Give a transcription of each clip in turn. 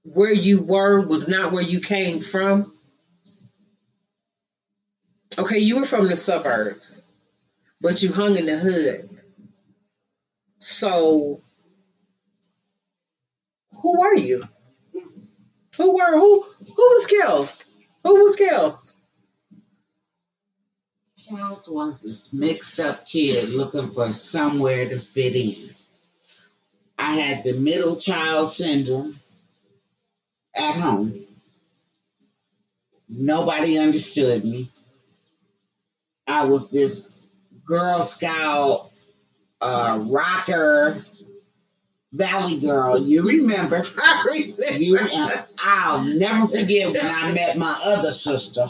where you were was not where you came from? Okay, you were from the suburbs, but you hung in the hood. So who were you? Who was Kels? Who was Kels? Charles was this mixed up kid looking for somewhere to fit in. I had the middle child syndrome at home. Nobody understood me. I was this Girl Scout rocker Valley girl. You remember? You, I'll never forget when I met my other sister.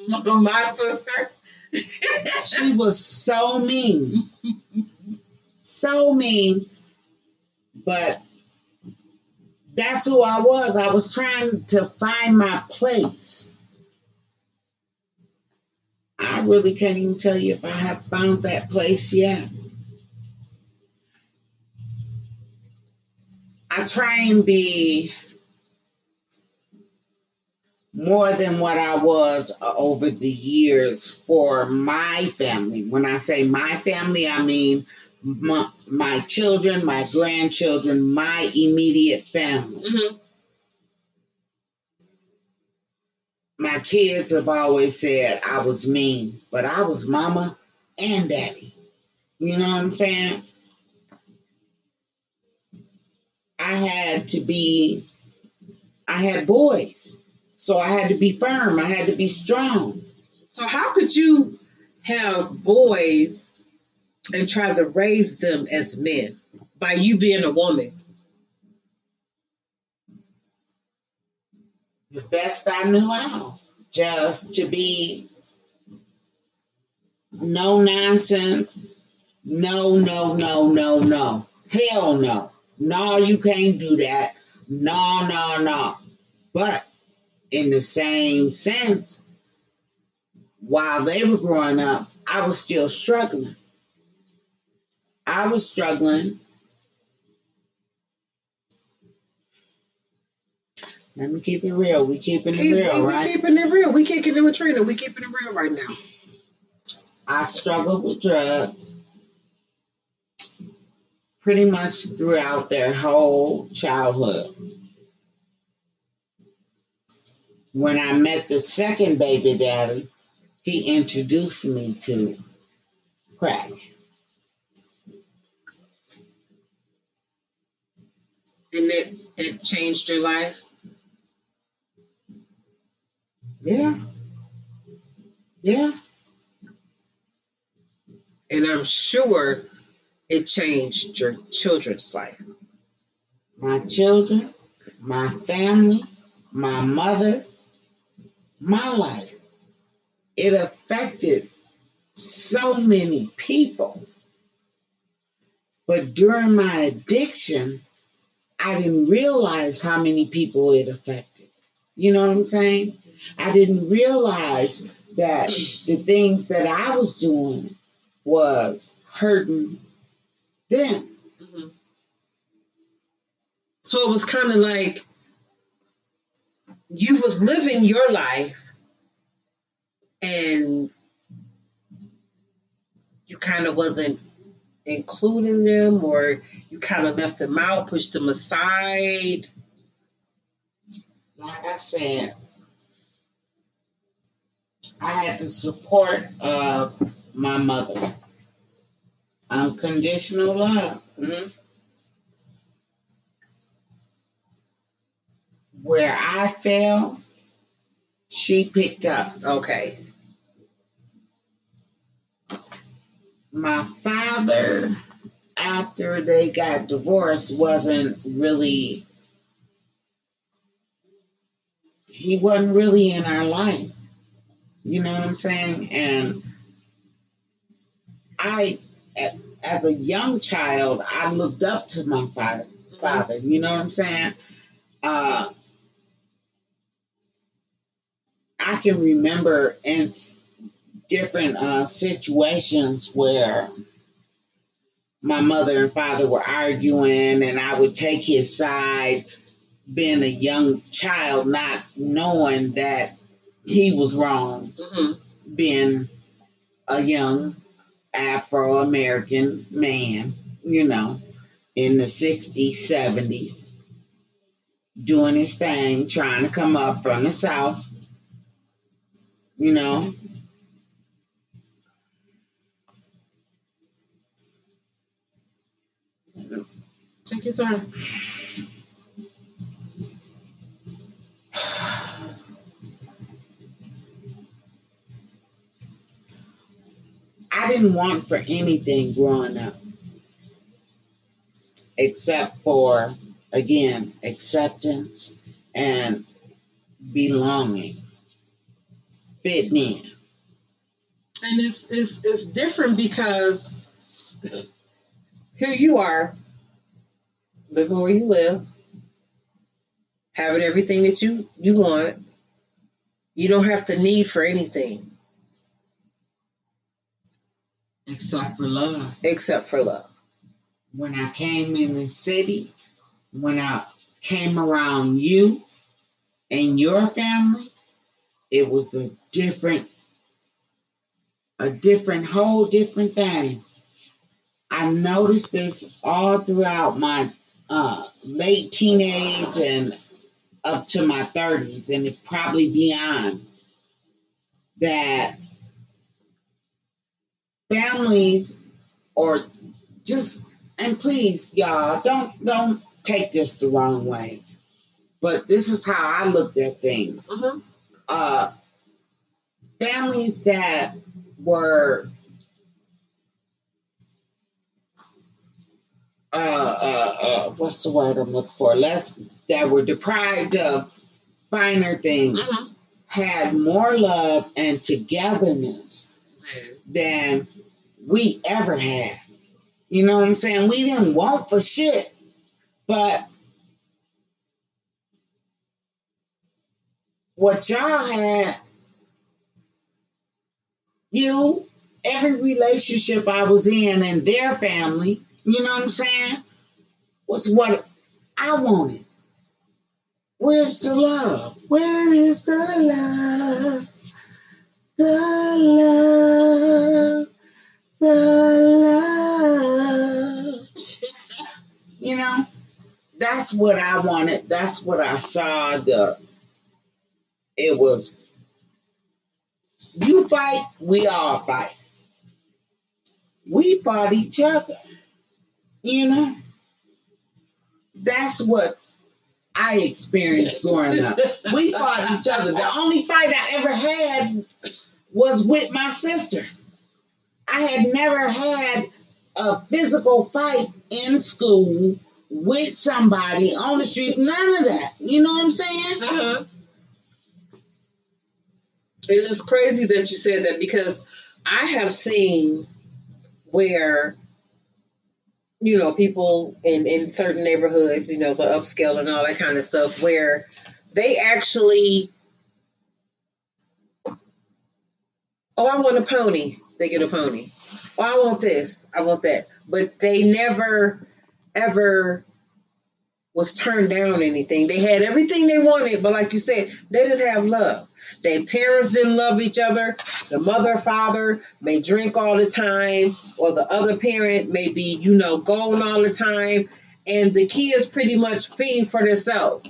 My sister. She was so mean, so mean, but that's who I was. I was trying to find my place. I really can't even tell you if I have found that place yet. I try and be more than what I was over the years for my family. When I say my family, I mean my children, my grandchildren, my immediate family. Mm-hmm. My kids have always said I was mean, but I was mama and daddy. You know what I'm saying? I had to be, I had boys, so I had to be firm, I had to be strong. So how could you have boys and try to raise them as men by you being a woman? The best I knew how, just to be no nonsense, no, no, no, no, no. Hell no. No, you can't do that. No, no, no. But in the same sense, while they were growing up, I was still struggling. I was struggling. Let me keep it real. We keeping it real, We right? keeping it real. We kicking it with Trina. We keeping it real right now. I struggled with drugs pretty much throughout their whole childhood. When I met the second baby daddy, he introduced me to crack. And it changed your life? Yeah, yeah. And I'm sure it changed your children's life. My children, my family, my mother, my life. It affected so many people. But during my addiction, I didn't realize how many people it affected. You know what I'm saying? I didn't realize that the things that I was doing was hurting them. Mm-hmm. So it was kind of like you was living your life and you kind of wasn't including them, or you kind of left them out, pushed them aside. Like I said, I had the support of my mother. Unconditional love. Mm-hmm. Where I fell, she picked up. Okay. My father, after they got divorced, he wasn't really in our life. You know what I'm saying? And I, as a young child, I looked up to my father. You know what I'm saying? Uh, I can remember in different situations where my mother and father were arguing, and I would take his side, being a young child, not knowing that he was wrong, being a young Afro American man, in the 60s, 70s, doing his thing, trying to come up from the South, you know. Take your time. I didn't want for anything growing up except for, again, acceptance and belonging, fitting in. And it's different because here you are, living where you live, having everything that you want. You don't have to need for anything. Except for love. Except for love. When I came in the city, when I came around you and your family, it was a whole different thing. I noticed this all throughout my late teenage and up to my 30s, and it's probably beyond, that families or just, and please, y'all, don't take this the wrong way, but this is how I looked at things. Families that were what's the word I'm looking for? That were deprived of finer things, had more love and togetherness than we ever had. You know what I'm saying? We didn't want for shit, but what y'all had, every relationship I was in and their family, you know what I'm saying, was what I wanted. Where's the love? Where is the love? The love. The love. That's what I wanted. That's what I saw. It was, you fight, we all fight. We fought each other. That's what I experienced growing up. We fought each other. The only fight I ever had was with my sister. I had never had a physical fight in school with somebody on the street. None of that. You know what I'm saying? It is crazy that you said that, because I have seen where, people in certain neighborhoods, the upscale and all that kind of stuff, where they actually, oh, I want a pony, they get a pony. Oh, I want this, I want that. But they never, ever was turned down anything. They had everything they wanted, but like you said, they didn't have love. Their parents didn't love each other. The mother, father may drink all the time, or the other parent may be, gone all the time, and the kids pretty much feed for themselves.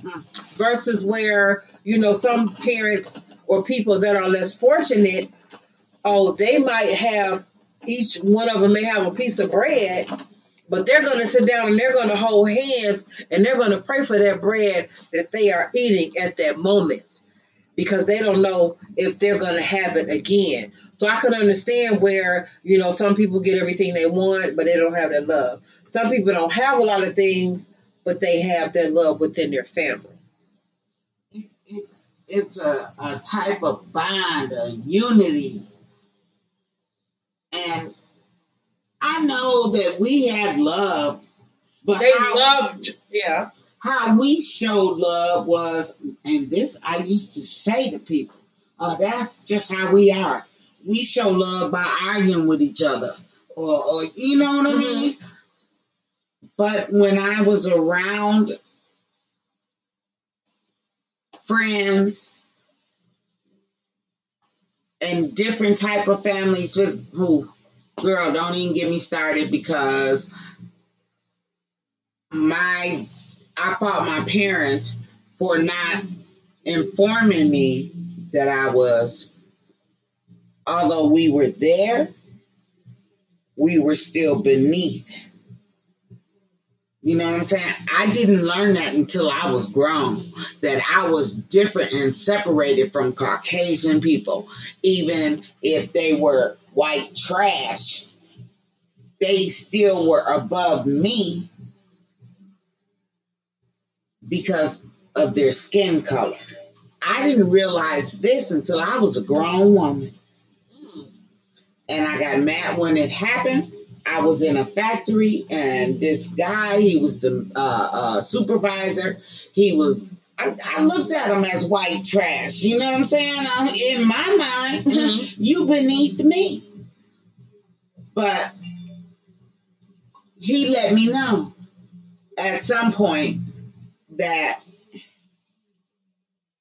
Versus where, some parents or people that are less fortunate, they might have, each one of them may have a piece of bread, but they're going to sit down and they're going to hold hands and they're going to pray for that bread that they are eating at that moment, because they don't know if they're going to have it again. So I can understand where, some people get everything they want, but they don't have that love. Some people don't have a lot of things, but they have that love within their family. It's a type of bond, a unity. And I know that we had love, but they loved, yeah. How we showed love was, and this I used to say to people, that's just how we are. We show love by arguing with each other, or you know what I mean? But when I was around friends and different type of families with who, girl, don't even get me started because I fought my parents for not informing me that although we were there, we were still beneath. You know what I'm saying? I didn't learn that until I was grown, that I was different and separated from Caucasian people. Even if they were white trash, they still were above me because of their skin color. I didn't realize this until I was a grown woman. And I got mad when it happened. I was in a factory, and this guy, he was the supervisor. I looked at him as white trash. You know what I'm saying? In my mind, you beneath me. But he let me know at some point that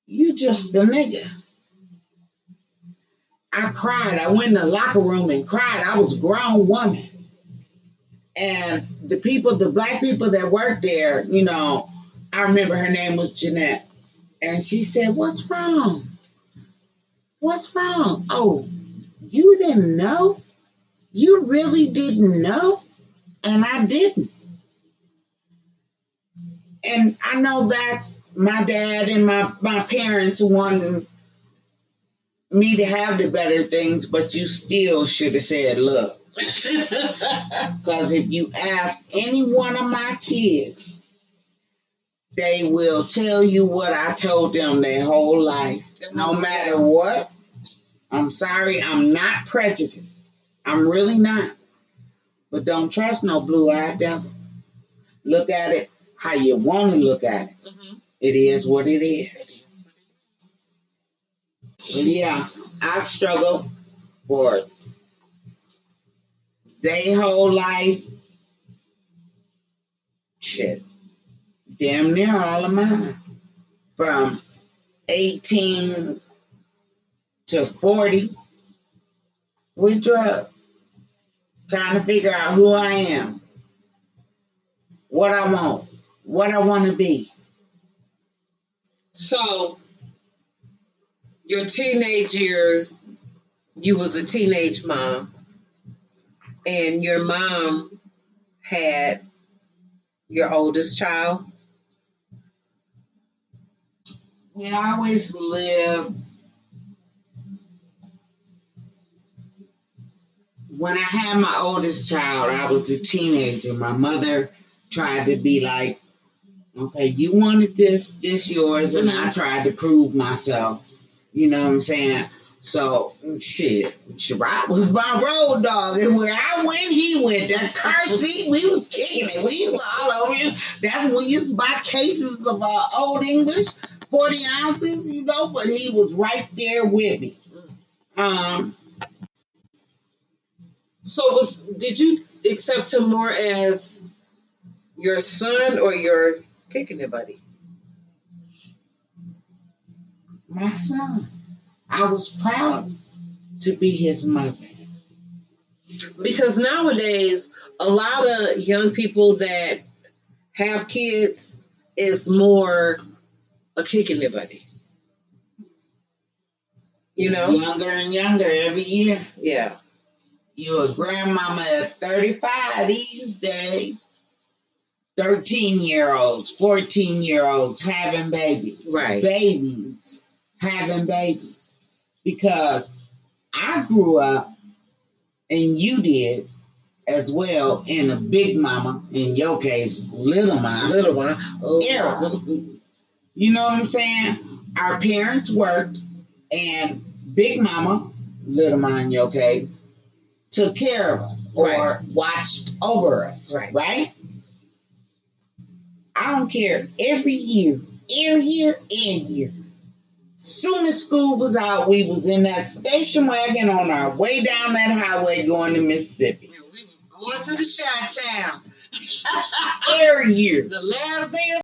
you just a nigga. I cried. I went in the locker room and cried. I was a grown woman. And the black people that worked there, I remember her name was Jeanette. And she said, "What's wrong? What's wrong? Oh, you didn't know? You really didn't know?" And I didn't. And I know that's my dad and my parents wanting me to have the better things, but you still should have said, "Look." Because if you ask any one of my kids, they will tell you what I told them their whole life. No matter what. I'm sorry, I'm not prejudiced. I'm really not. But don't trust no blue-eyed devil. Look at it how you want to look at it. It is what it is. But yeah, I struggled for their whole life. Shit. Damn near all of mine. From 18 to 40 with drugs. Trying to figure out who I am. What I want. What I want to be. So, your teenage years, you was a teenage mom, and your mom had your oldest child. Yeah, I always lived. When I had my oldest child, I was a teenager. My mother tried to be like, "Okay, you wanted this yours," and I tried to prove myself. You know what I'm saying? So, shit, Shabbat was my road dog. And where I went, he went. That car seat, we was kicking it. We was all over it. That's when we used to buy cases of Old English, 40 ounces, but he was right there with me. So did you accept him more as your son or your kicking it buddy? My son. I was proud to be his mother. Because nowadays, a lot of young people that have kids is more a kicking it buddy. Younger and younger every year. Yeah. You're a grandmama at 35 these days. 13-year-olds, 14-year-olds having babies. Right. Babies having babies. Because I grew up, and you did as well, in a big mama, in your case, little mama. Little one. Oh. Era. You know what I'm saying? Our parents worked, and big mama, little mama in your case, took care of us or watched over us. Right? I don't care. Every year. Soon as school was out, we was in that station wagon on our way down that highway going to Mississippi. We was going to the Chi-Town. Every year. The last day